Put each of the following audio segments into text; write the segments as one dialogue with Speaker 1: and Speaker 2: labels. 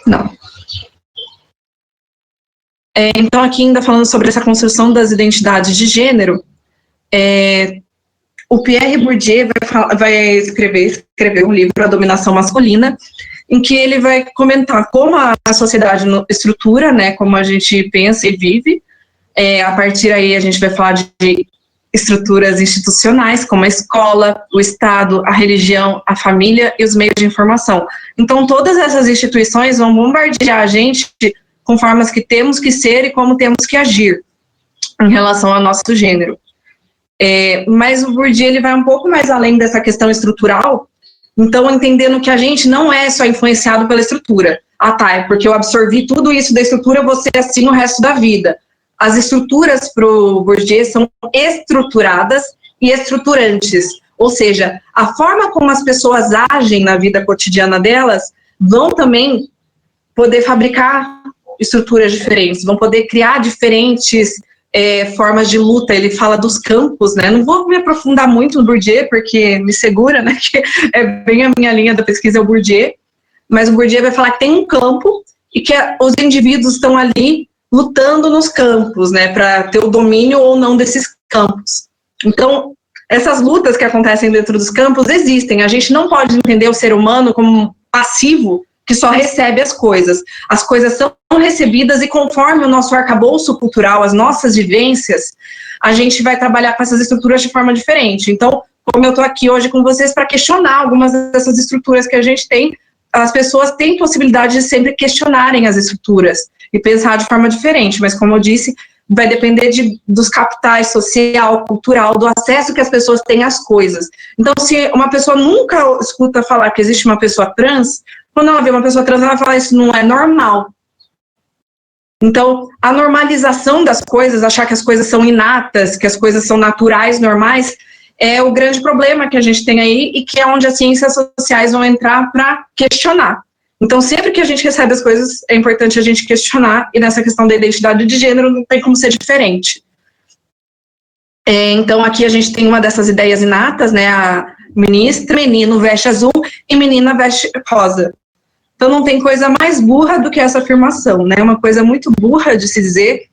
Speaker 1: Não. Então, aqui ainda falando sobre essa construção das identidades de gênero, o Pierre Bourdieu vai escrever um livro, A Dominação Masculina, em que ele vai comentar como a sociedade estrutura, né, como a gente pensa e vive. A partir aí a gente vai falar de estruturas institucionais, como a escola, o Estado, a religião, a família e os meios de informação. Então, todas essas instituições vão bombardear a gente com formas que temos que ser e como temos que agir em relação ao nosso gênero. Mas o Bourdieu ele vai um pouco mais além dessa questão estrutural, então entendendo que a gente não é só influenciado pela estrutura. É porque eu absorvi tudo isso da estrutura, eu vou ser assim o resto da vida. As estruturas para o Bourdieu são estruturadas e estruturantes, ou seja, a forma como as pessoas agem na vida cotidiana delas vão também poder fabricar estruturas diferentes, vão poder criar diferentes formas de luta. Ele fala dos campos, né? Não vou me aprofundar muito no Bourdieu, porque me segura, né? Que é bem a minha linha da pesquisa, é o Bourdieu, mas o Bourdieu vai falar que tem um campo e que os indivíduos estão ali lutando nos campos, né, para ter o domínio ou não desses campos. Então, essas lutas que acontecem dentro dos campos existem. A gente não pode entender o ser humano como passivo que só recebe as coisas. As coisas são recebidas e conforme o nosso arcabouço cultural, as nossas vivências, a gente vai trabalhar com essas estruturas de forma diferente. Então, como eu estou aqui hoje com vocês para questionar algumas dessas estruturas que a gente tem, as pessoas têm possibilidade de sempre questionarem as estruturas e pensar de forma diferente, mas como eu disse, vai depender dos capitais social, cultural, do acesso que as pessoas têm às coisas. Então, se uma pessoa nunca escuta falar que existe uma pessoa trans, quando ela vê uma pessoa trans, ela vai falar, isso não é normal. Então, a normalização das coisas, achar que as coisas são inatas, que as coisas são naturais, normais, é o grande problema que a gente tem aí e que é onde as ciências sociais vão entrar para questionar. Então, sempre que a gente recebe as coisas, é importante a gente questionar, e nessa questão da identidade de gênero não tem como ser diferente. Então, aqui a gente tem uma dessas ideias inatas, né, a menino veste azul e menina veste rosa. Então, não tem coisa mais burra do que essa afirmação, né, uma coisa muito burra de se dizer.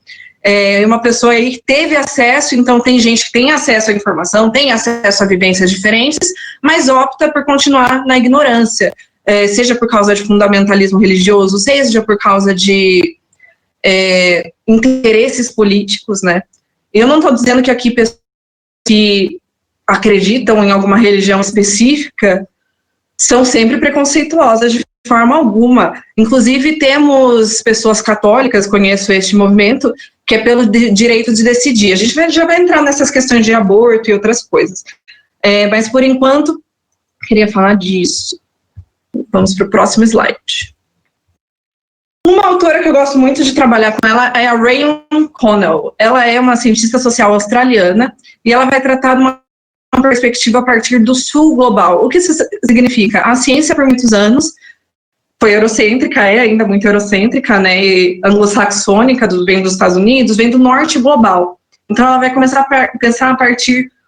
Speaker 1: Uma pessoa aí que teve acesso, então tem gente que tem acesso à informação, tem acesso a vivências diferentes, mas opta por continuar na ignorância. Seja por causa de fundamentalismo religioso, seja por causa de interesses políticos, né? Eu não estou dizendo que aqui pessoas que acreditam em alguma religião específica são sempre preconceituosas de forma alguma. Inclusive, temos pessoas católicas, conheço este movimento, que é pelo direito de decidir. A gente já vai entrar nessas questões de aborto e outras coisas. Mas, por enquanto, queria falar disso. Vamos para o próximo slide. Uma autora que eu gosto muito de trabalhar com ela é a Rayon Connell. Ela é uma cientista social australiana e ela vai tratar de uma perspectiva a partir do sul global. O que isso significa? A ciência, por muitos anos, foi eurocêntrica, é ainda muito eurocêntrica, né, e anglo-saxônica, vem dos Estados Unidos, vem do norte global. Então, ela vai começar a pensar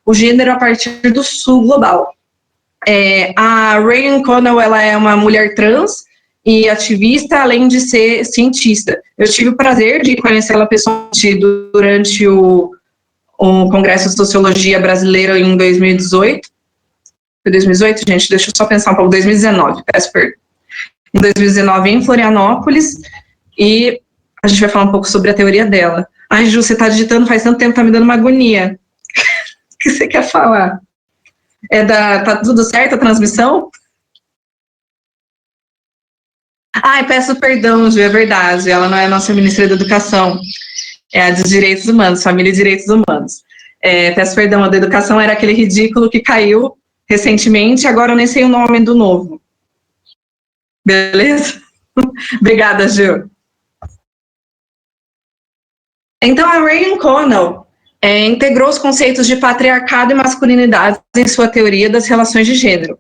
Speaker 1: o gênero a partir do sul global. A Rayon Connell, ela é uma mulher trans e ativista, além de ser cientista. Eu tive o prazer de conhecê-la pessoalmente durante o Congresso de Sociologia Brasileira em 2018. Foi 2018, gente? Deixa eu só pensar um pouco. 2019, peço perdão. Em 2019, em Florianópolis, e a gente vai falar um pouco sobre a teoria dela. Ai, Ju, você está digitando faz tanto tempo, está me dando uma agonia. O que você quer falar? Tá tudo certo a transmissão? Ai, peço perdão, Ju, é verdade, ela não é a nossa ministra da Educação, é a dos Direitos Humanos, Família e Direitos Humanos. Peço perdão, a da Educação era aquele ridículo que caiu recentemente, agora eu nem sei o nome do novo. Beleza? Obrigada, Ju. Então, a Rayon Connell integrou os conceitos de patriarcado e masculinidade em sua teoria das relações de gênero.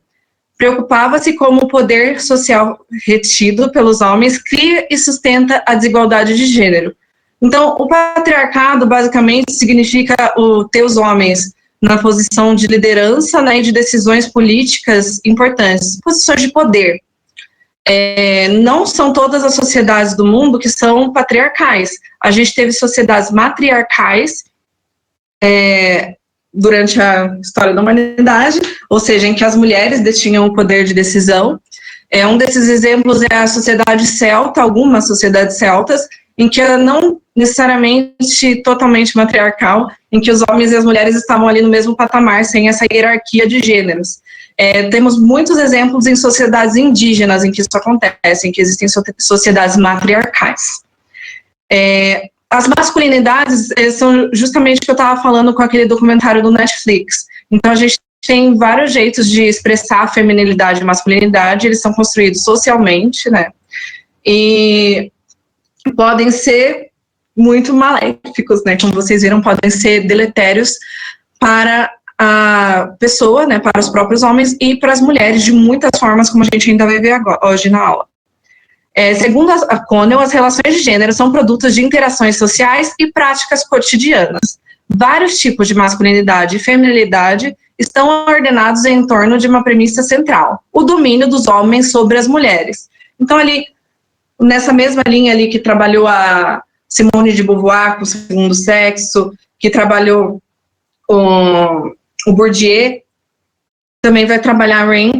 Speaker 1: Preocupava-se como o poder social retido pelos homens cria e sustenta a desigualdade de gênero. Então, o patriarcado, basicamente, significa ter os homens na posição de liderança, né, e de decisões políticas importantes, posições de poder. não são todas as sociedades do mundo que são patriarcais. A gente teve sociedades matriarcais durante a história da humanidade, ou seja, em que as mulheres detinham o poder de decisão. Um desses exemplos é a sociedade celta, algumas sociedades celtas, em que ela não necessariamente totalmente matriarcal, em que os homens e as mulheres estavam ali no mesmo patamar, sem essa hierarquia de gêneros. Temos muitos exemplos em sociedades indígenas em que isso acontece, em que existem sociedades matriarcais. As masculinidades são justamente o que eu estava falando com aquele documentário do Netflix. Então, a gente tem vários jeitos de expressar a feminilidade e masculinidade, eles são construídos socialmente, né? E podem ser muito maléficos, né? Como vocês viram, podem ser deletérios para a pessoa, né? Para os próprios homens e para as mulheres, de muitas formas, como a gente ainda vai ver agora, hoje na aula. Segundo a Connell, as relações de gênero são produtos de interações sociais e práticas cotidianas. Vários tipos de masculinidade e feminilidade estão ordenados em torno de uma premissa central: o domínio dos homens sobre as mulheres. Então, ali, nessa mesma linha ali que trabalhou a Simone de Beauvoir com o segundo sexo, que trabalhou o Bourdieu, também vai trabalhar Ray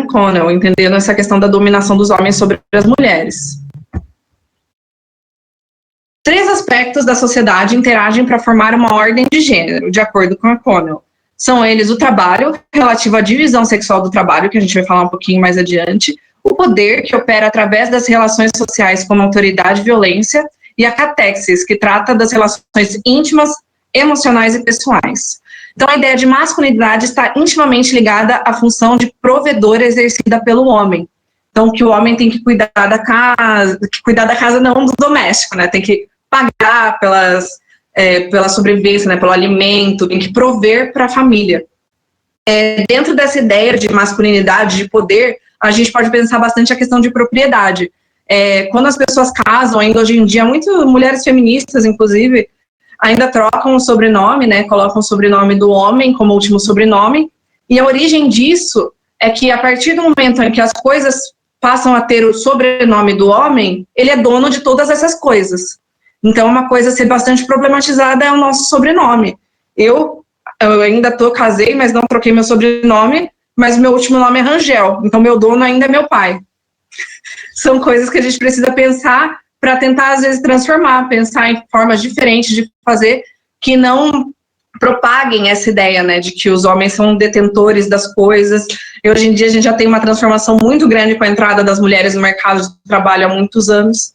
Speaker 1: Connell, entendendo essa questão da dominação dos homens sobre as mulheres. 3 aspectos da sociedade interagem para formar uma ordem de gênero, de acordo com a Connell. São eles o trabalho, relativo à divisão sexual do trabalho, que a gente vai falar um pouquinho mais adiante, o poder, que opera através das relações sociais como autoridade e violência, e a catexis, que trata das relações íntimas, emocionais e pessoais. Então, a ideia de masculinidade está intimamente ligada à função de provedor exercida pelo homem. Então, que o homem tem que cuidar da casa não do doméstico, né? Tem que pagar pela sobrevivência, né? Pelo alimento, tem que prover para a família. Dentro dessa ideia de masculinidade, de poder, a gente pode pensar bastante a questão de propriedade. Quando as pessoas casam, ainda hoje em dia, muitas mulheres feministas, inclusive, ainda trocam o sobrenome, né, colocam o sobrenome do homem como último sobrenome, e a origem disso é que a partir do momento em que as coisas passam a ter o sobrenome do homem, ele é dono de todas essas coisas. Então, uma coisa a ser bastante problematizada é o nosso sobrenome. Eu ainda casei, mas não troquei meu sobrenome, mas meu último nome é Rangel, então meu dono ainda é meu pai. São coisas que a gente precisa pensar para tentar, às vezes, pensar em formas diferentes de fazer que não propaguem essa ideia, né, de que os homens são detentores das coisas. E hoje em dia a gente já tem uma transformação muito grande com a entrada das mulheres no mercado de trabalho há muitos anos.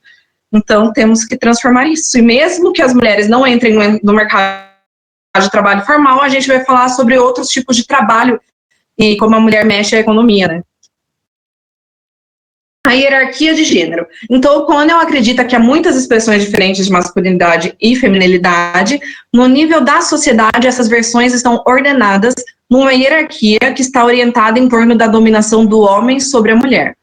Speaker 1: Então, temos que transformar isso. E mesmo que as mulheres não entrem no mercado de trabalho formal, a gente vai falar sobre outros tipos de trabalho e como a mulher mexe a economia, né. A hierarquia de gênero. Então, o Connell acredita que há muitas expressões diferentes de masculinidade e feminilidade. No nível da sociedade, essas versões estão ordenadas numa hierarquia que está orientada em torno da dominação do homem sobre a mulher.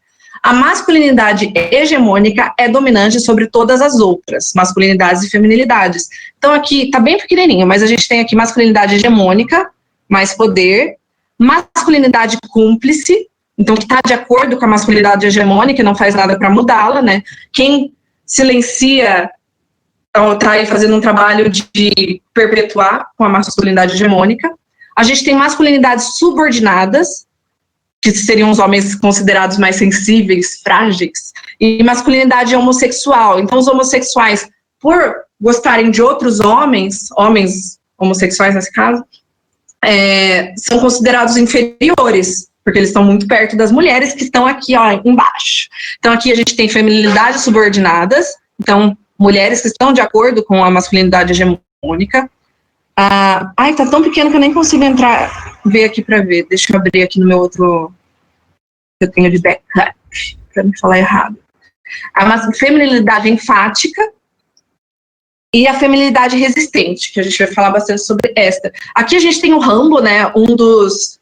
Speaker 1: A masculinidade hegemônica é dominante sobre todas as outras masculinidades e feminilidades. Então, aqui está bem pequenininho, mas a gente tem aqui masculinidade hegemônica, mais poder, masculinidade cúmplice, então, que está de acordo com a masculinidade hegemônica e não faz nada para mudá-la, né? Quem silencia está aí fazendo um trabalho de perpetuar com a masculinidade hegemônica. A gente tem masculinidades subordinadas, que seriam os homens considerados mais sensíveis, frágeis, e masculinidade homossexual. Então, os homossexuais, por gostarem de outros homens homossexuais nesse caso, são considerados inferiores, porque eles estão muito perto das mulheres que estão aqui, ó, embaixo. Então, aqui a gente tem feminilidades subordinadas, então, mulheres que estão de acordo com a masculinidade hegemônica. Tá tão pequeno que eu nem consigo ver aqui para ver. Deixa eu abrir aqui no meu outro, que eu tenho de backup, para não falar errado. A feminilidade enfática e a feminilidade resistente, que a gente vai falar bastante sobre esta. Aqui a gente tem o Rambo, né, um dos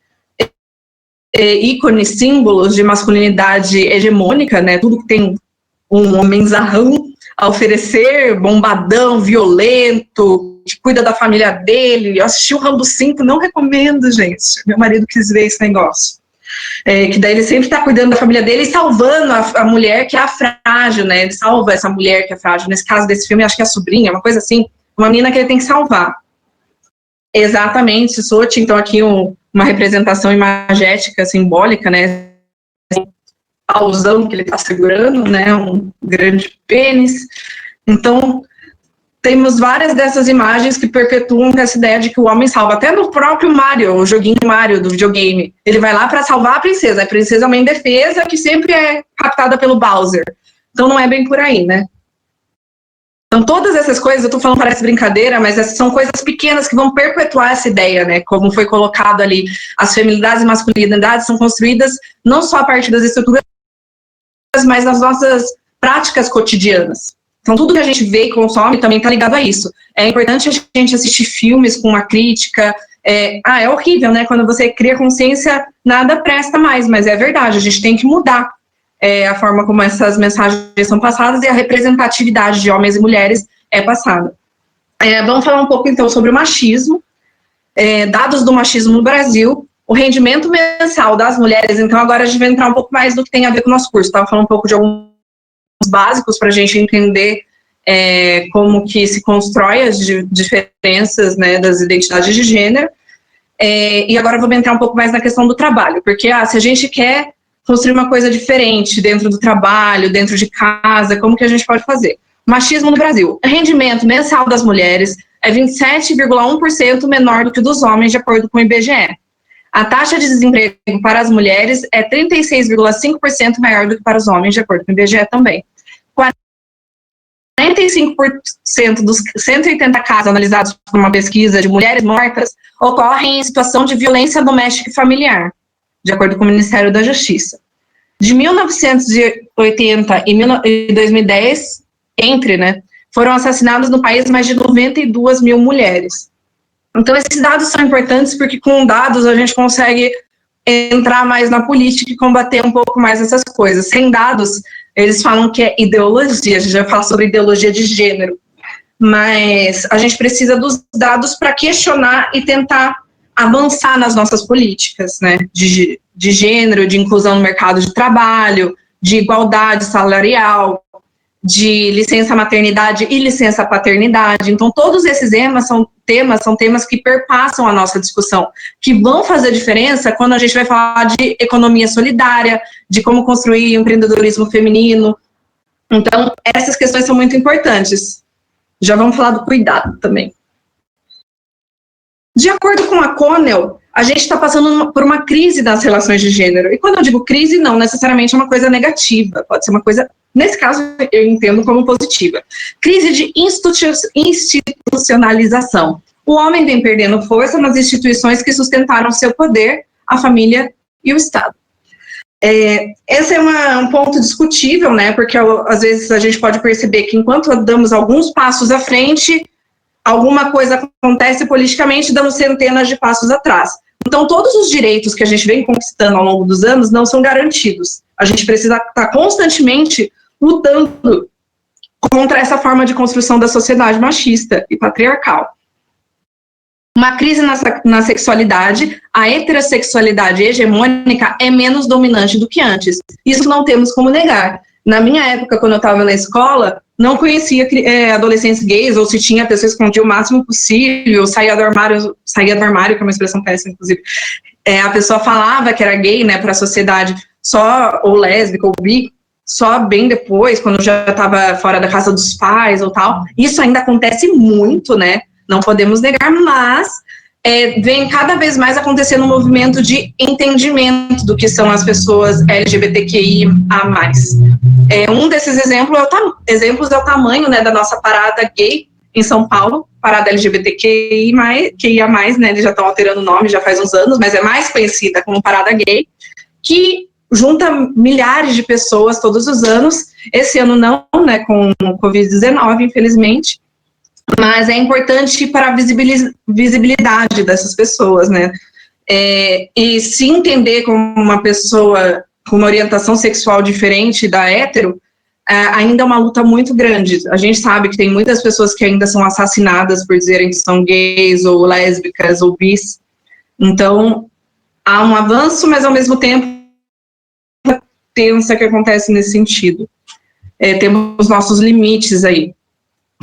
Speaker 1: ícones, símbolos de masculinidade hegemônica, né, tudo que tem um homenzarrão a oferecer, bombadão, violento, que cuida da família dele. Eu assisti o Rambo 5, não recomendo, gente, meu marido quis ver esse negócio. que daí ele sempre tá cuidando da família dele e salvando a mulher que é a frágil, né? Ele salva essa mulher que é frágil. Nesse caso desse filme, acho que é a sobrinha, uma coisa assim, uma menina que ele tem que salvar. Exatamente, Sochi, então aqui uma representação imagética, simbólica, né? Pausão que ele está segurando, né? Um grande pênis. Então, temos várias dessas imagens que perpetuam essa ideia de que o homem salva. Até no próprio Mario, o joguinho Mario do videogame. Ele vai lá para salvar a princesa. A princesa é uma indefesa que sempre é captada pelo Bowser. Então, não é bem por aí, né? Então, todas essas coisas, eu tô falando, parece brincadeira, mas essas são coisas pequenas que vão perpetuar essa ideia, né? Como foi colocado ali, as feminilidades e masculinidades são construídas não só a partir das estruturas, mas nas nossas práticas cotidianas. Então, tudo que a gente vê e consome também está ligado a isso. É importante a gente assistir filmes com uma crítica. É horrível, né? Quando você cria consciência, nada presta mais, mas é verdade, a gente tem que mudar a forma como essas mensagens são passadas e a representatividade de homens e mulheres é passada. Vamos falar um pouco, então, sobre o machismo. Dados do machismo no Brasil, o rendimento mensal das mulheres, então agora a gente vai entrar um pouco mais do que tem a ver com o nosso curso. Estava falando um pouco de alguns básicos para a gente entender como que se constrói as diferenças, né, das identidades de gênero. E agora vamos entrar um pouco mais na questão do trabalho, porque se a gente quer construir uma coisa diferente dentro do trabalho, dentro de casa, como que a gente pode fazer? Machismo no Brasil. O rendimento mensal das mulheres é 27,1% menor do que o dos homens, de acordo com o IBGE. A taxa de desemprego para as mulheres é 36,5% maior do que para os homens, de acordo com o IBGE também. 45% dos 180 casos analisados por uma pesquisa de mulheres mortas ocorrem em situação de violência doméstica e familiar, de acordo com o Ministério da Justiça. De 1980 e 2010, foram assassinadas no país mais de 92 mil mulheres. Então, esses dados são importantes porque com dados a gente consegue entrar mais na política e combater um pouco mais essas coisas. Sem dados, eles falam que é ideologia, a gente vai falar sobre ideologia de gênero, mas a gente precisa dos dados para questionar e tentar avançar nas nossas políticas, né, de gênero, de inclusão no mercado de trabalho, de igualdade salarial, de licença maternidade e licença paternidade. Então, todos esses temas que perpassam a nossa discussão, que vão fazer diferença quando a gente vai falar de economia solidária, de como construir empreendedorismo feminino. Então, essas questões são muito importantes. Já vamos falar do cuidado também. De acordo com a Connell, a gente está passando por uma crise das relações de gênero. E quando eu digo crise, não necessariamente é uma coisa negativa, pode ser uma coisa, nesse caso, eu entendo como positiva. Crise de institucionalização. O homem vem perdendo força nas instituições que sustentaram seu poder, a família e o Estado. Esse é um ponto discutível, né? Porque às vezes a gente pode perceber que enquanto damos alguns passos à frente, alguma coisa acontece politicamente, damos centenas de passos atrás. Então, todos os direitos que a gente vem conquistando ao longo dos anos não são garantidos. A gente precisa estar constantemente lutando contra essa forma de construção da sociedade machista e patriarcal. Uma crise na sexualidade, a heterossexualidade hegemônica é menos dominante do que antes. Isso não temos como negar. Na minha época, quando eu estava na escola, não conhecia adolescentes gays, ou se tinha, a pessoa escondia o máximo possível, saía do armário, que é uma expressão péssima, inclusive. A pessoa falava que era gay, né, para a sociedade, só, ou lésbica, ou bi, só bem depois, quando já estava fora da casa dos pais ou tal. Isso ainda acontece muito, né, não podemos negar, mas vem cada vez mais acontecendo um movimento de entendimento do que são as pessoas LGBTQIA+. Um desses exemplos é o tamanho, né, da nossa parada gay em São Paulo, parada LGBTQIA+, né, eles já estão alterando o nome já faz uns anos, mas é mais conhecida como parada gay, que junta milhares de pessoas todos os anos. Esse ano não, né, com o Covid-19, infelizmente, mas é importante para a visibilidade dessas pessoas, né? E se entender como uma pessoa com uma orientação sexual diferente da hétero, ainda é uma luta muito grande. A gente sabe que tem muitas pessoas que ainda são assassinadas por dizerem que são gays ou lésbicas ou bis. Então, há um avanço, mas ao mesmo tempo tensa que acontece nesse sentido. Temos nossos limites aí.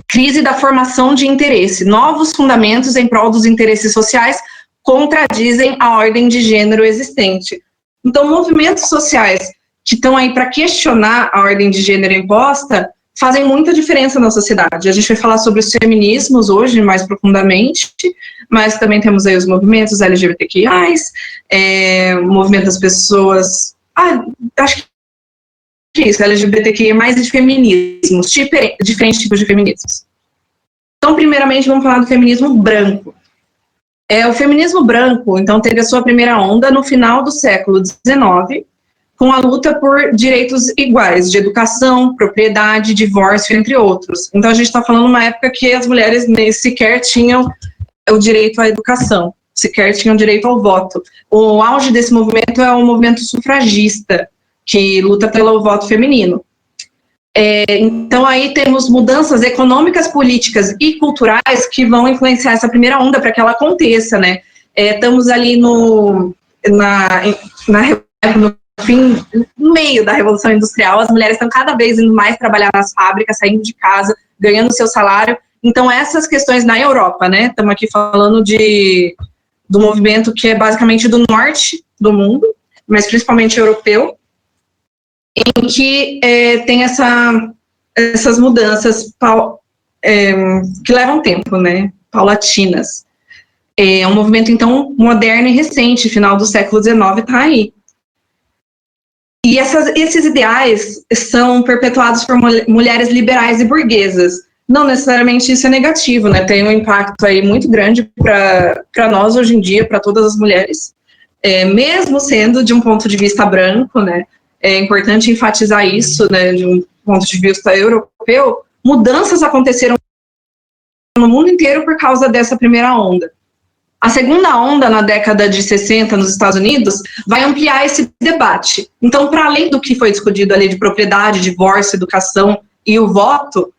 Speaker 1: Crise da formação de interesse. Novos fundamentos em prol dos interesses sociais contradizem a ordem de gênero existente. Então, movimentos sociais que estão aí para questionar a ordem de gênero imposta fazem muita diferença na sociedade. A gente vai falar sobre os feminismos hoje, mais profundamente, mas também temos aí os movimentos LGBTQI+, o movimento das pessoas... acho que é isso, LGBTQI+, e de feminismos, diferentes tipos de feminismos. Então, primeiramente, vamos falar do feminismo branco. O feminismo branco, então, teve a sua primeira onda no final do século XIX, com a luta por direitos iguais, de educação, propriedade, divórcio, entre outros. Então, a gente está falando uma época que as mulheres nem sequer tinham o direito à educação, sequer tinham direito ao voto. O auge desse movimento é o movimento sufragista, que luta pelo voto feminino. Então, aí temos mudanças econômicas, políticas e culturais que vão influenciar essa primeira onda para que ela aconteça, né? Estamos ali no meio da Revolução Industrial, as mulheres estão cada vez indo mais trabalhar nas fábricas, saindo de casa, ganhando seu salário. Então, essas questões na Europa, né? Estamos aqui falando do movimento que é basicamente do norte do mundo, mas principalmente europeu, em que tem essas mudanças que levam tempo, né? Paulatinas. É um movimento, então, moderno e recente, final do século XIX, está aí. E esses ideais são perpetuados por mulheres liberais e burguesas. Não necessariamente isso é negativo, né? Tem um impacto aí muito grande para nós hoje em dia, para todas as mulheres, mesmo sendo de um ponto de vista branco, né? É importante enfatizar isso, né? De um ponto de vista europeu, mudanças aconteceram no mundo inteiro por causa dessa primeira onda. A segunda onda, na década de 60, nos Estados Unidos, vai ampliar esse debate. Então, para além do que foi discutido ali de propriedade, divórcio, educação e o voto,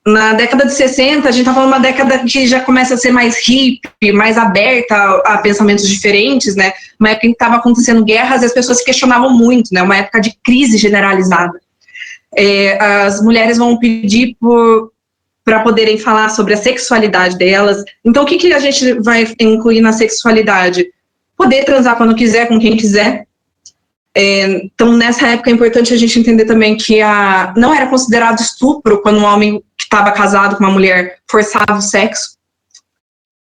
Speaker 1: na década de 60, a gente está falando de uma década que já começa a ser mais hippie, mais aberta a pensamentos diferentes, né? Uma época em que estava acontecendo guerras e as pessoas se questionavam muito, né? Uma época de crise generalizada. As mulheres vão pedir para poderem falar sobre a sexualidade delas. Então, o que a gente vai incluir na sexualidade? Poder transar quando quiser, com quem quiser. Então, nessa época é importante a gente entender também que não era considerado estupro quando um homem que estava casado com uma mulher forçava o sexo.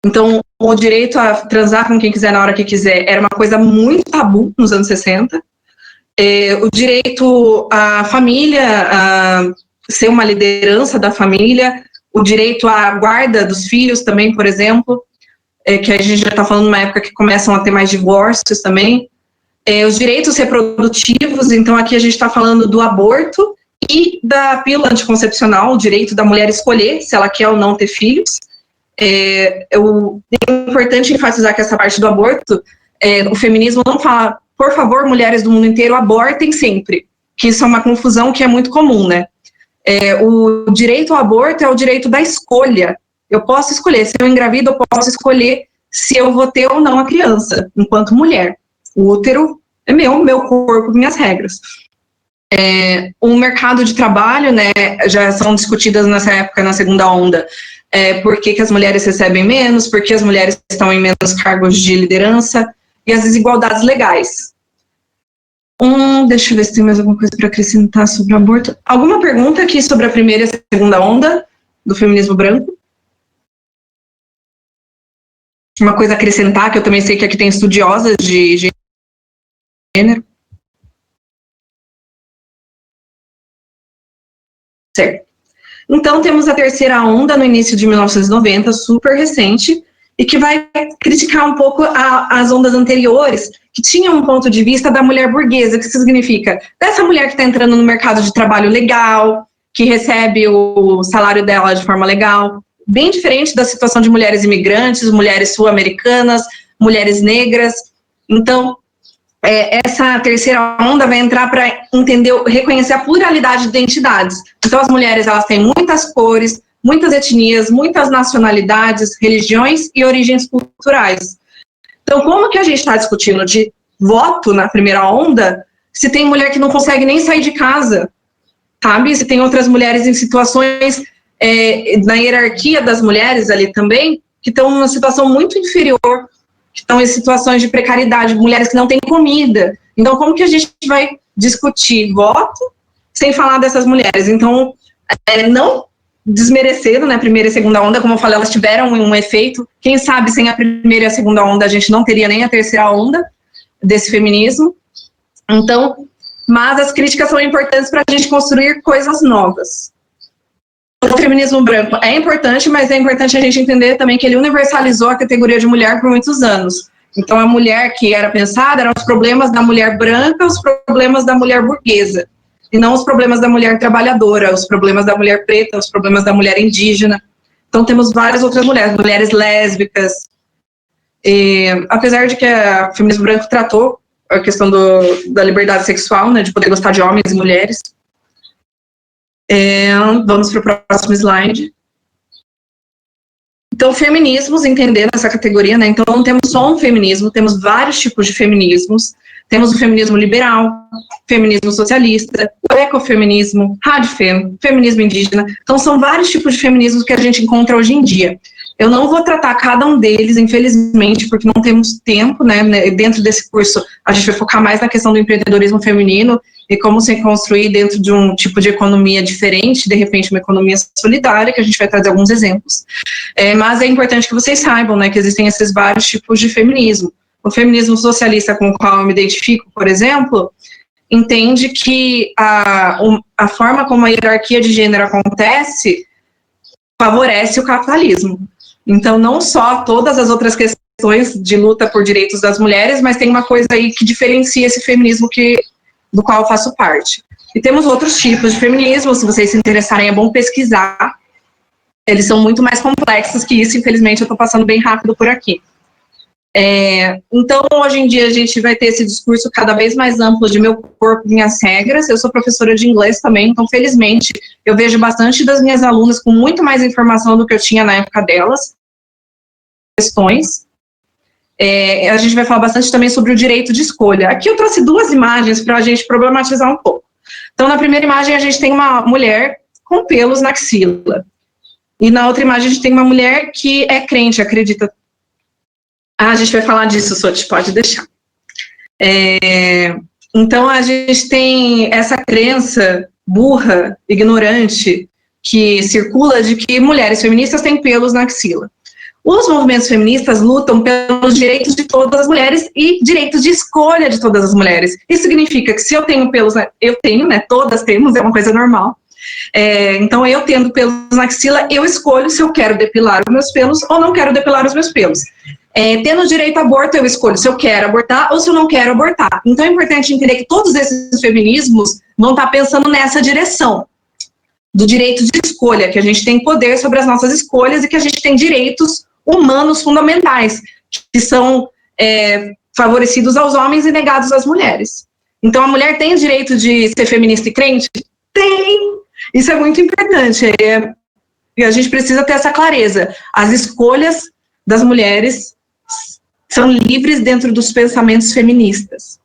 Speaker 1: Então, o direito a transar com quem quiser na hora que quiser era uma coisa muito tabu nos anos 60. O direito à família, a ser uma liderança da família, o direito à guarda dos filhos também, por exemplo, que a gente já está falando numa época que começam a ter mais divórcios também, os direitos reprodutivos, então aqui a gente está falando do aborto e da pílula anticoncepcional, o direito da mulher escolher se ela quer ou não ter filhos. É importante enfatizar que essa parte do aborto, o feminismo não fala, por favor, mulheres do mundo inteiro, abortem sempre, que isso é uma confusão que é muito comum, né? O direito ao aborto é o direito da escolha. Eu posso escolher, se eu engravido, eu posso escolher se eu vou ter ou não a criança, enquanto mulher. O útero é meu corpo, minhas regras. O mercado de trabalho, né, já são discutidas nessa época, na segunda onda, por que as mulheres recebem menos, por que as mulheres estão em menos cargos de liderança, e as desigualdades legais. Deixa eu ver se tem mais alguma coisa para acrescentar sobre o aborto. Alguma pergunta aqui sobre a primeira e a segunda onda do feminismo branco? Uma coisa a acrescentar, que eu também sei que aqui tem estudiosas de gênero. Certo. Então, temos a terceira onda no início de 1990, super recente, e que vai criticar um pouco as ondas anteriores, que tinham um ponto de vista da mulher burguesa. O que isso significa? Dessa mulher que está entrando no mercado de trabalho legal, que recebe o salário dela de forma legal, bem diferente da situação de mulheres imigrantes, mulheres sul-americanas, mulheres negras. Então, essa terceira onda vai entrar para entender, reconhecer a pluralidade de identidades. Então, as mulheres, elas têm muitas cores, muitas etnias, muitas nacionalidades, religiões e origens culturais. Então, como que a gente está discutindo de voto na primeira onda, se tem mulher que não consegue nem sair de casa, sabe? Se tem outras mulheres em situações, na hierarquia das mulheres ali também, que estão numa situação muito inferior, que estão em situações de precariedade, mulheres que não têm comida. Então, como que a gente vai discutir voto sem falar dessas mulheres? Então, não desmerecendo, né, a primeira e segunda onda, como eu falei, elas tiveram um efeito. Quem sabe sem a primeira e a segunda onda a gente não teria nem a terceira onda desse feminismo. Então, mas as críticas são importantes para a gente construir coisas novas. O feminismo branco é importante, mas é importante a gente entender também que ele universalizou a categoria de mulher por muitos anos. Então, a mulher que era pensada eram os problemas da mulher branca, os problemas da mulher burguesa, e não os problemas da mulher trabalhadora, os problemas da mulher preta, os problemas da mulher indígena. Então, temos várias outras mulheres, mulheres lésbicas. Apesar de que o feminismo branco tratou a questão da liberdade sexual, né, de poder gostar de homens e mulheres. Vamos para o próximo slide. Então, feminismos, entendendo essa categoria, né? Então, não temos só um feminismo, temos vários tipos de feminismos. Temos o feminismo liberal, feminismo socialista, o ecofeminismo, radifem, feminismo indígena. Então, são vários tipos de feminismos que a gente encontra hoje em dia. Eu não vou tratar cada um deles, infelizmente, porque não temos tempo, né? Dentro desse curso, a gente vai focar mais na questão do empreendedorismo feminino e como se construir dentro de um tipo de economia diferente, de repente uma economia solidária, que a gente vai trazer alguns exemplos. Mas é importante que vocês saibam, né, que existem esses vários tipos de feminismo. O feminismo socialista com o qual eu me identifico, por exemplo, entende que a forma como a hierarquia de gênero acontece favorece o capitalismo. Então, não só todas as outras questões de luta por direitos das mulheres, mas tem uma coisa aí que diferencia esse feminismo do qual eu faço parte. E temos outros tipos de feminismo, se vocês se interessarem, é bom pesquisar. Eles são muito mais complexos que isso, infelizmente eu estou passando bem rápido por aqui. Então, hoje em dia, a gente vai ter esse discurso cada vez mais amplo de meu corpo, minhas regras. Eu sou professora de inglês também, então, felizmente, eu vejo bastante das minhas alunas com muito mais informação do que eu tinha na época delas. Questões. A gente vai falar bastante também sobre o direito de escolha. Aqui eu trouxe duas imagens para a gente problematizar um pouco. Então, na primeira imagem, a gente tem uma mulher com pelos na axila. E na outra imagem, a gente tem uma mulher que é crente, acredita. A gente vai falar disso, Soti, pode deixar. Então, a gente tem essa crença burra, ignorante, que circula de que mulheres feministas têm pelos na axila. Os movimentos feministas lutam pelos direitos de todas as mulheres e direitos de escolha de todas as mulheres. Isso significa que se eu tenho pelos, eu tenho, né? Todas temos, é uma coisa normal. Então, eu tendo pelos na axila, eu escolho se eu quero depilar os meus pelos ou não quero depilar os meus pelos. Tendo direito ao aborto, eu escolho se eu quero abortar ou se eu não quero abortar. Então, é importante entender que todos esses feminismos vão estar pensando nessa direção, do direito de escolha, que a gente tem poder sobre as nossas escolhas e que a gente tem direitos humanos fundamentais, que são favorecidos aos homens e negados às mulheres. Então, a mulher tem o direito de ser feminista e crente? Tem! Isso é muito importante. E a gente precisa ter essa clareza. As escolhas das mulheres são livres dentro dos pensamentos feministas.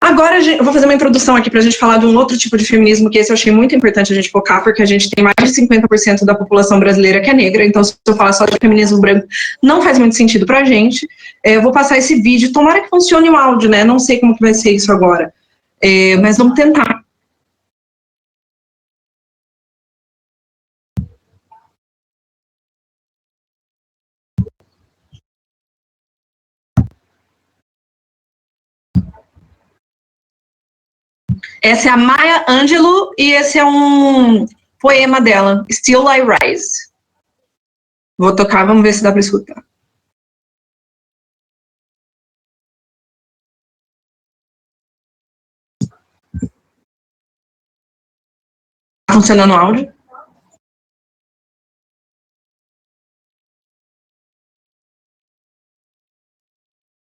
Speaker 1: Agora, eu vou fazer uma introdução aqui para a gente falar de um outro tipo de feminismo, que esse eu achei muito importante a gente focar, porque a gente tem mais de 50% da população brasileira que é negra, então se eu falar só de feminismo branco, não faz muito sentido para a gente. Eu vou passar esse vídeo, tomara que funcione o áudio, né? Não sei como que vai ser isso agora, mas vamos tentar. Essa é a Maya Angelou e esse é um poema dela, Still I Rise. Vou tocar, vamos ver se dá para escutar. Tá funcionando o áudio?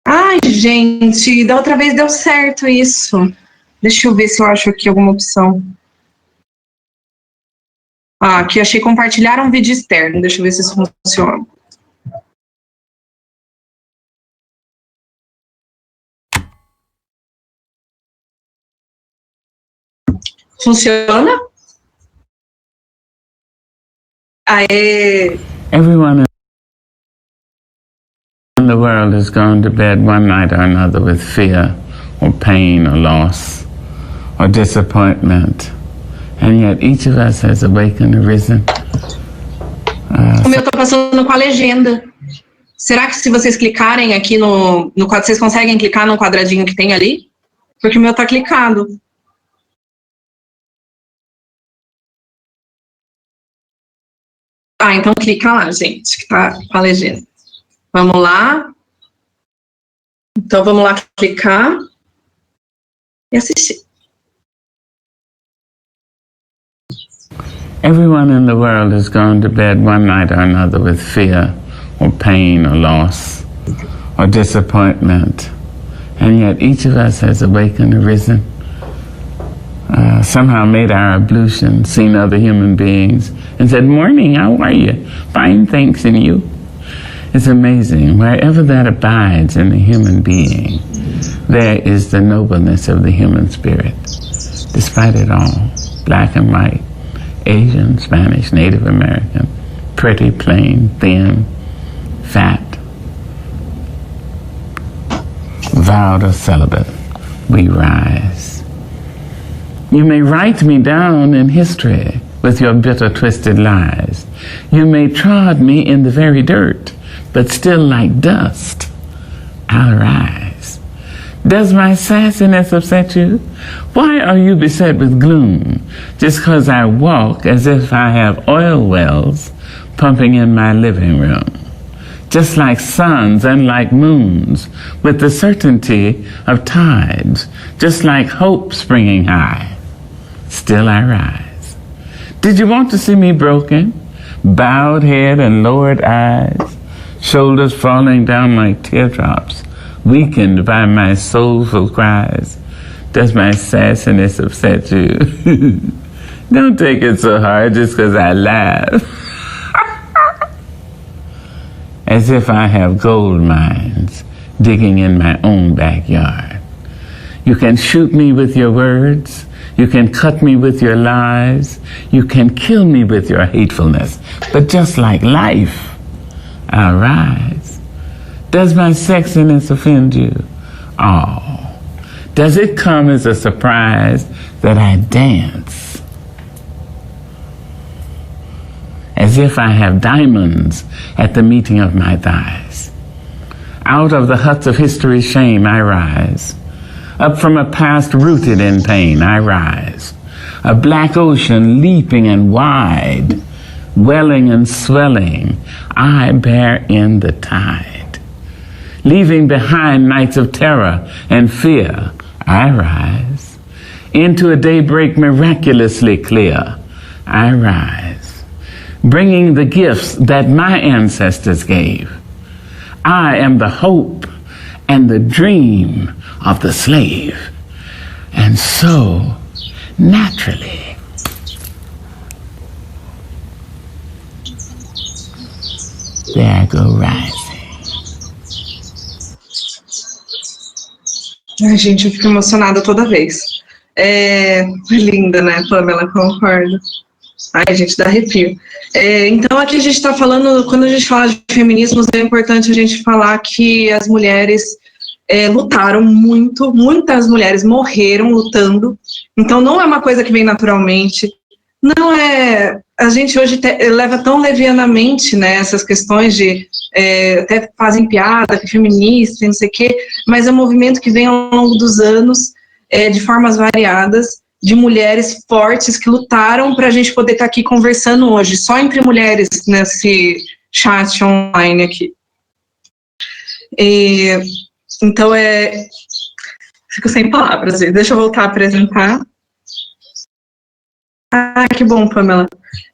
Speaker 1: Ai, gente, da outra vez deu certo isso. Deixa eu ver se eu acho aqui alguma opção. Aqui achei compartilhar um vídeo externo. Deixa eu ver se isso funciona. Funciona? Aê!
Speaker 2: Everyone in the world has gone to bed one night or another with fear or pain or loss or disappointment. And yet each of us has awakened and risen.
Speaker 1: Como eu tô passando com a legenda. Será que se vocês clicarem aqui no quadro, vocês conseguem clicar no quadradinho que tem ali? Porque o meu tá clicado. Ah, então clica lá, gente, que tá com a legenda. Vamos lá. Então vamos lá clicar e assistir.
Speaker 2: Everyone in the world has gone to bed one night or another with fear or pain or loss or disappointment. And yet each of us has awakened and risen, somehow made our ablution, seen other human beings, and said, "Morning, how are you? Fine, thanks, and you?" It's amazing. Wherever that abides in the human being, there is the nobleness of the human spirit. Despite it all, black and white, Asian, Spanish, Native American, pretty, plain, thin, fat, vowed or celibate, we rise. You may write me down in history with your bitter, twisted lies. You may trod me in the very dirt, but still like dust, I'll rise. Does my sassiness upset you? Why are you beset with gloom just 'cause I walk as if I have oil wells pumping in my living room? Just like suns and like moons, with the certainty of tides, just like hope springing high, still I rise. Did you want to see me broken? Bowed head and lowered eyes, shoulders falling down like teardrops, weakened by my soulful cries. Does my sassiness upset you? Don't take it so hard just 'cause I laugh. As if I have gold mines digging in my own backyard. You can shoot me with your words. You can cut me with your lies. You can kill me with your hatefulness. But just like life, I'll rise. Does my sexiness offend you? Oh, does it come as a surprise that I dance? As if I have diamonds at the meeting of my thighs. Out of the huts of history's shame I rise. Up from a past rooted in pain I rise. A black ocean leaping and wide, welling and swelling, I bear in the tide. Leaving behind nights of terror and fear, I rise. Into a daybreak miraculously clear, I rise. Bringing the gifts that my ancestors gave. I am the hope and the dream of the slave. And so, naturally, there I go rising.
Speaker 1: Ai, gente, eu fico emocionada toda vez. É linda, né, Pamela? Concordo. Ai, gente, dá arrepio. Então, aqui a gente está falando, quando a gente fala de feminismos, é importante a gente falar que as mulheres lutaram muito, muitas mulheres morreram lutando, então não é uma coisa que vem naturalmente, não é... A gente hoje leva tão levianamente, né, essas questões de... até fazem piada, que é feminista, não sei o quê, mas é um movimento que vem ao longo dos anos, de formas variadas, de mulheres fortes que lutaram para a gente poder estar aqui conversando hoje, só entre mulheres nesse chat online aqui. Então, fico sem palavras, deixa eu voltar a apresentar. Ah, que bom, Pamela.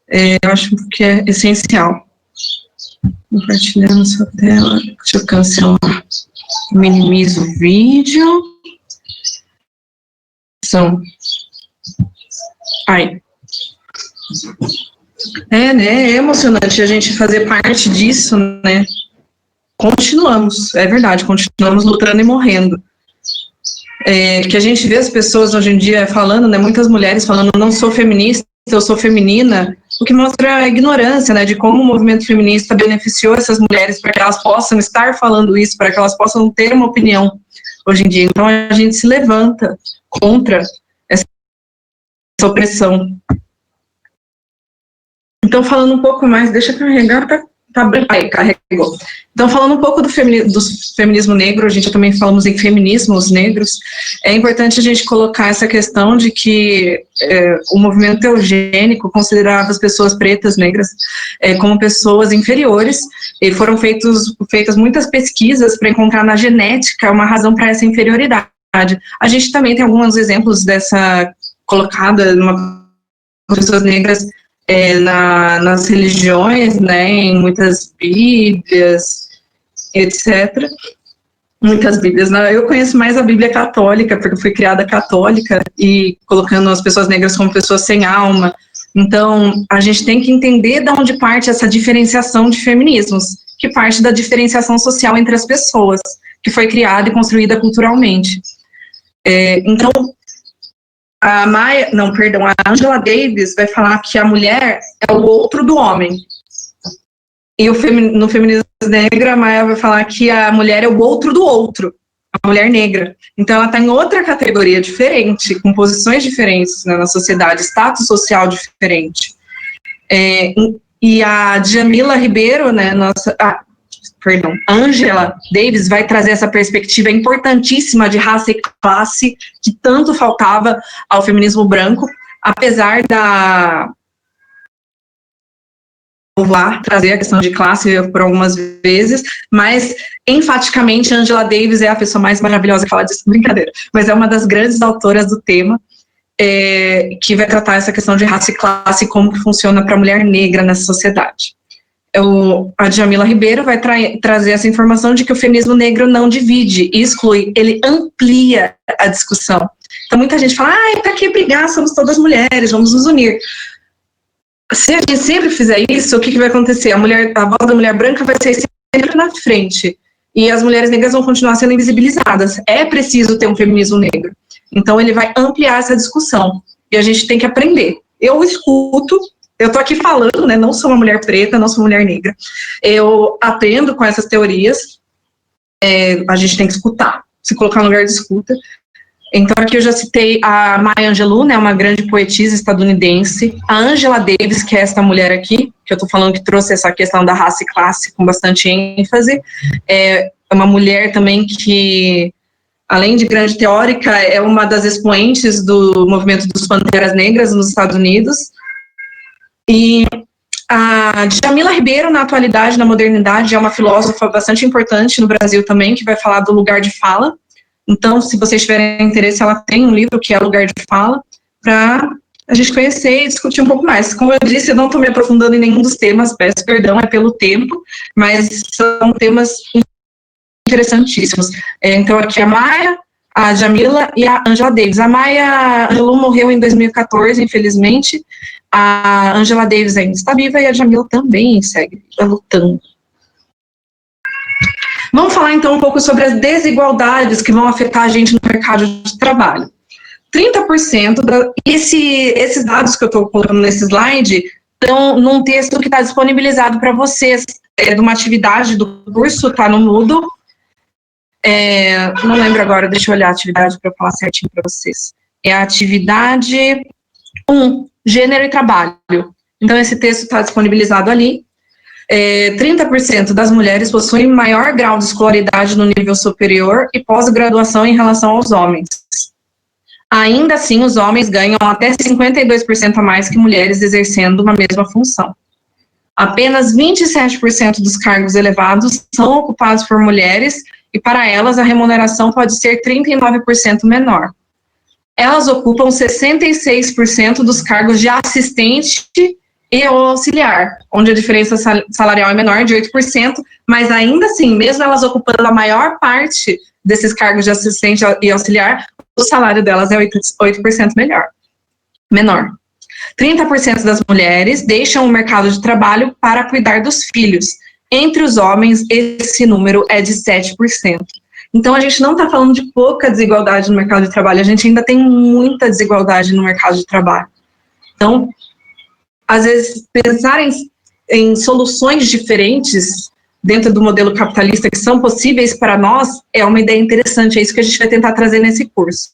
Speaker 1: Eu acho que é essencial. Compartilhando sua tela, deixa eu cancelar. Minimizo o vídeo. Ai. Né? É emocionante a gente fazer parte disso, né? Continuamos, é verdade, continuamos lutando e morrendo. que a gente vê as pessoas hoje em dia falando, né, muitas mulheres falando, não sou feminista, eu sou feminina, o que mostra a ignorância, né, de como o movimento feminista beneficiou essas mulheres para que elas possam estar falando isso, para que elas possam ter uma opinião hoje em dia. Então a gente se levanta contra essa opressão. Então, falando um pouco mais, deixa eu carregar, aí, carregou. Então, falando um pouco do feminismo negro, a gente também falamos em feminismos negros, é importante a gente colocar essa questão de que o movimento eugênico considerava as pessoas pretas, negras, como pessoas inferiores, e foram feitas muitas pesquisas para encontrar na genética uma razão para essa inferioridade. A gente também tem alguns exemplos dessa colocada numa pessoas negras nas religiões, né, em muitas bíblias, etc. Muitas bíblias. Eu conheço mais a Bíblia católica, porque eu fui criada católica, e colocando as pessoas negras como pessoas sem alma. Então, a gente tem que entender de onde parte essa diferenciação de feminismos, que parte da diferenciação social entre as pessoas, que foi criada e construída culturalmente. Então, a Angela Davis vai falar que a mulher é o outro do homem. E no feminismo negro, a Maya vai falar que a mulher é o outro do outro, a mulher negra. Então, ela está em outra categoria diferente, com posições diferentes, né, na sociedade, status social diferente. E a Djamila Ribeiro, né, Angela Davis vai trazer essa perspectiva importantíssima de raça e classe que tanto faltava ao feminismo branco, apesar trazer a questão de classe por algumas vezes, mas enfaticamente Angela Davis é a pessoa mais maravilhosa que fala disso, brincadeira, mas é uma das grandes autoras do tema, que vai tratar essa questão de raça e classe e como que funciona para a mulher negra nessa sociedade. A Djamila Ribeiro vai trazer essa informação de que o feminismo negro não divide e exclui, ele amplia a discussão. Então muita gente fala, para que brigar, somos todas mulheres, vamos nos unir. Se a gente sempre fizer isso, o que vai acontecer? A voz da mulher branca vai ser sempre na frente, e as mulheres negras vão continuar sendo invisibilizadas. É preciso ter um feminismo negro. Então ele vai ampliar essa discussão, e a gente tem que aprender. Eu escuto, eu tô aqui falando, né, não sou uma mulher preta, não sou uma mulher negra. Eu aprendo com essas teorias, a gente tem que escutar, se colocar no lugar de escuta. Então aqui eu já citei a Maya Angelou, né, uma grande poetisa estadunidense, a Angela Davis, que é esta mulher aqui, que eu tô falando que trouxe essa questão da raça e classe com bastante ênfase, é uma mulher também que, além de grande teórica, é uma das expoentes do movimento dos Panteras Negras nos Estados Unidos. E a Djamila Ribeiro, na atualidade, na modernidade, é uma filósofa bastante importante no Brasil também, que vai falar do lugar de fala. Então, se vocês tiverem interesse, ela tem um livro que é Lugar de Fala, para a gente conhecer e discutir um pouco mais. Como eu disse, eu não estou me aprofundando em nenhum dos temas, peço perdão, é pelo tempo, mas são temas interessantíssimos. Então, aqui a Maya, a Djamila e a Angela Davis. A Maya Angelou morreu em 2014, infelizmente. A Angela Davis ainda está viva e a Djamila também segue lutando. Vamos falar então um pouco sobre as desigualdades que vão afetar a gente no mercado de trabalho. 30% esses dados que eu estou colocando nesse slide estão num texto que está disponibilizado para vocês, de uma atividade do curso, está no Moodle. Não lembro agora, deixa eu olhar a atividade para eu falar certinho para vocês. É a atividade 1, Gênero e Trabalho. Então, esse texto está disponibilizado ali. 30% das mulheres possuem maior grau de escolaridade no nível superior e pós-graduação em relação aos homens. Ainda assim, os homens ganham até 52% a mais que mulheres exercendo uma mesma função. Apenas 27% dos cargos elevados são ocupados por mulheres e, para elas, a remuneração pode ser 39% menor. Elas ocupam 66% dos cargos de assistente e auxiliar, onde a diferença salarial é menor, de 8%, mas ainda assim, mesmo elas ocupando a maior parte desses cargos de assistente e auxiliar, o salário delas é 8% menor. 30% das mulheres deixam o mercado de trabalho para cuidar dos filhos. Entre os homens, esse número é de 7%. Então, a gente não está falando de pouca desigualdade no mercado de trabalho, a gente ainda tem muita desigualdade no mercado de trabalho. Então, às vezes, pensar em soluções diferentes dentro do modelo capitalista que são possíveis para nós é uma ideia interessante, é isso que a gente vai tentar trazer nesse curso.